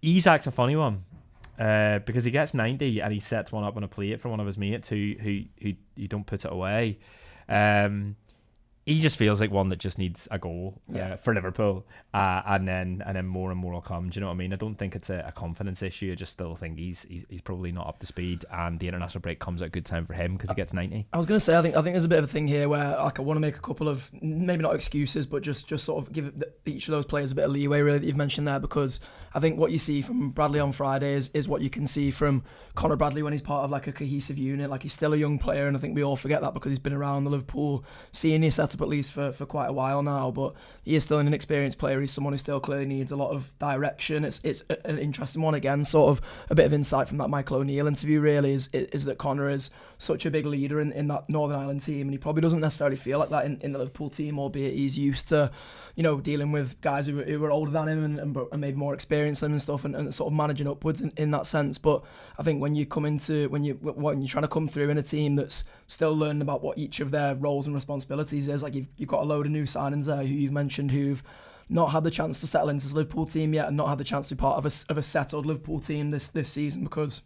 Isak's a funny one. Because he gets 90 and he sets one up on a plate for one of his mates who don't put it away. He just feels like one that just needs a goal for Liverpool, and then more and more will come. Do you know what I mean? I don't think it's a confidence issue. I just still think he's probably not up to speed, and the international break comes at a good time for him because he gets 90. I was going to say, I think there's a bit of a thing here where like I want to make a couple of maybe not excuses, but just sort of give each of those players a bit of leeway, really, that you've mentioned there, because I think what you see from Bradley on Friday is what you can see from Conor Bradley when he's part of like a cohesive unit. Like, he's still a young player, and I think we all forget that because he's been around the Liverpool senior setup at least for quite a while now, but he is still an inexperienced player. He's someone who still clearly needs a lot of direction. It's an interesting one again, sort of a bit of insight from that Michael O'Neill interview really is that Conor is such a big leader in that Northern Ireland team, and he probably doesn't necessarily feel like that in the Liverpool team, albeit he's used to, you know, dealing with guys who were older than him and maybe more experienced than him and stuff, and sort of managing upwards in that sense. But I think when you're trying to come through in a team that's still learning about what each of their roles and responsibilities is, like you've got a load of new signings there who you've mentioned who've not had the chance to settle into this Liverpool team yet, and not had the chance to be part of a settled Liverpool team this season because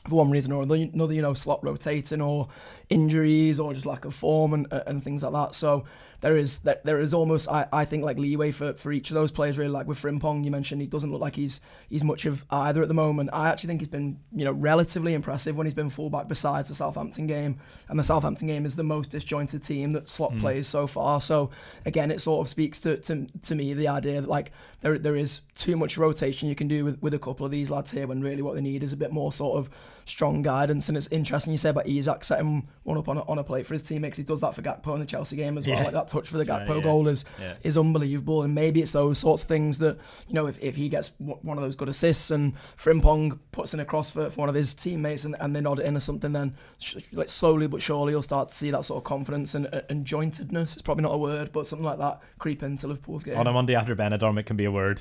for one reason or another, you know, slot rotating or injuries or just lack of form and things like that. So there is almost, I think, like leeway for each of those players really. Like with Frimpong, you mentioned he doesn't look like he's much of either at the moment. I actually think he's been, you know, relatively impressive when he's been fullback besides the Southampton game, and the Southampton game is the most disjointed team that Slot plays so far. So again, it sort of speaks to me the idea that like there is too much rotation you can do with a couple of these lads here, when really what they need is a bit more sort of strong guidance. And it's interesting you say about Isak setting one up on a plate for his teammates. He does that for Gakpo in the Chelsea game as well. Like that touch for the Gakpo goal is unbelievable, and maybe it's those sorts of things that, you know, if he gets one of those good assists and Frimpong puts in a cross for one of his teammates and they nod it in or something, then like slowly but surely you'll start to see that sort of confidence and jointedness, it's probably not a word, but something like that creep into Liverpool's game. On a Monday after Benidorm, it can be a word.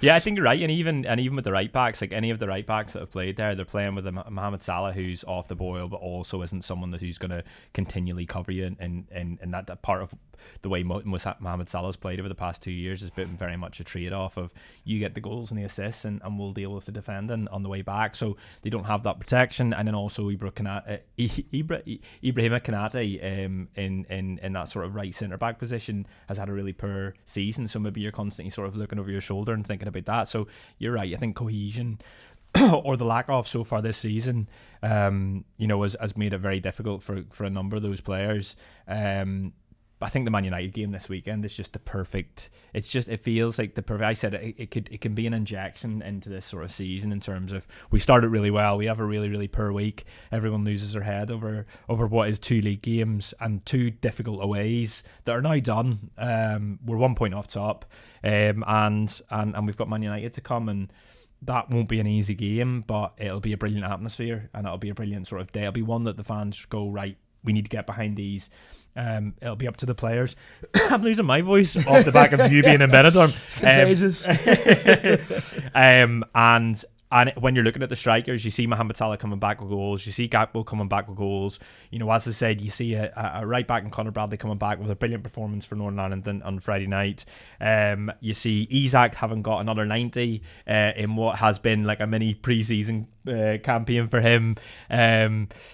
Yeah, I think you're right, and even with the right backs, like any of the right backs that have played there, they're playing with a Mohamed Salah who's off the boil, but also isn't someone who's going to continually cover you, and that part of the way Mohamed Salah's played over the past 2 years has been very much a trade-off of you get the goals and the assists, and we'll deal with the defending on the way back. So they don't have that protection, and then also Ibrahima Konate in that sort of right centre back position has had a really poor season. So maybe you're constantly sort of looking over your shoulder and thinking about that. So you're right. I think cohesion or the lack of so far this season, has made it very difficult for a number of those players. I think the Man United game this weekend is just the perfect. It feels like the perfect. I said it can be an injection into this sort of season in terms of we started really well. We have a really, really poor week. Everyone loses their head over what is 2 league games and 2 difficult aways that are now done. We're 1 point off top, and we've got Man United to come, and that won't be an easy game, but it'll be a brilliant atmosphere, and it'll be a brilliant sort of day. It'll be one that the fans go, right, we need to get behind these. It'll be up to the players. I'm losing my voice off the back of you being in Benidorm. It's contagious. And when you're looking at the strikers, you see Mohamed Salah coming back with goals. You see Gakpo coming back with goals. You know, as I said, you see a right back in Conor Bradley coming back with a brilliant performance for Northern Ireland on Friday night. You see Isak having got another 90 in what has been like a mini pre-season campaign for him.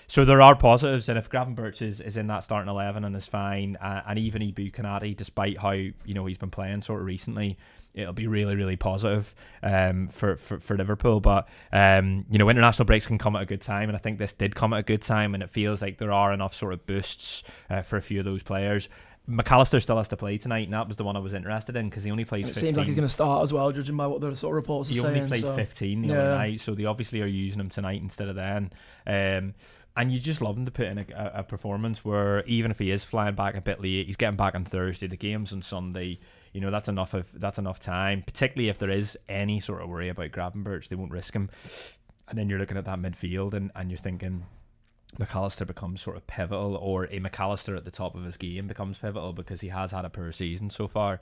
So there are positives, and if Gravenberch is in that starting 11 and is fine, and even Ibu Konate, despite how, you know, he's been playing sort of recently, it'll be really, really positive for Liverpool. But international breaks can come at a good time, and I think this did come at a good time, and it feels like there are enough sort of boosts for a few of those players. McAllister still has to play tonight, and that was the one I was interested in because he only plays 15. It seems like he's going to start as well, judging by what the sort of reports are saying. He only played 15 the other night, so they obviously are using him tonight instead of then. And you just love him to put in a performance where even if he is flying back a bit late, he's getting back on Thursday. The game's on Sunday. You know, that's enough time, particularly if there is any sort of worry about Gravenberch. They won't risk him. And then you're looking at that midfield and you're thinking McAllister becomes sort of pivotal, or a McAllister at the top of his game becomes pivotal because he has had a poor season so far.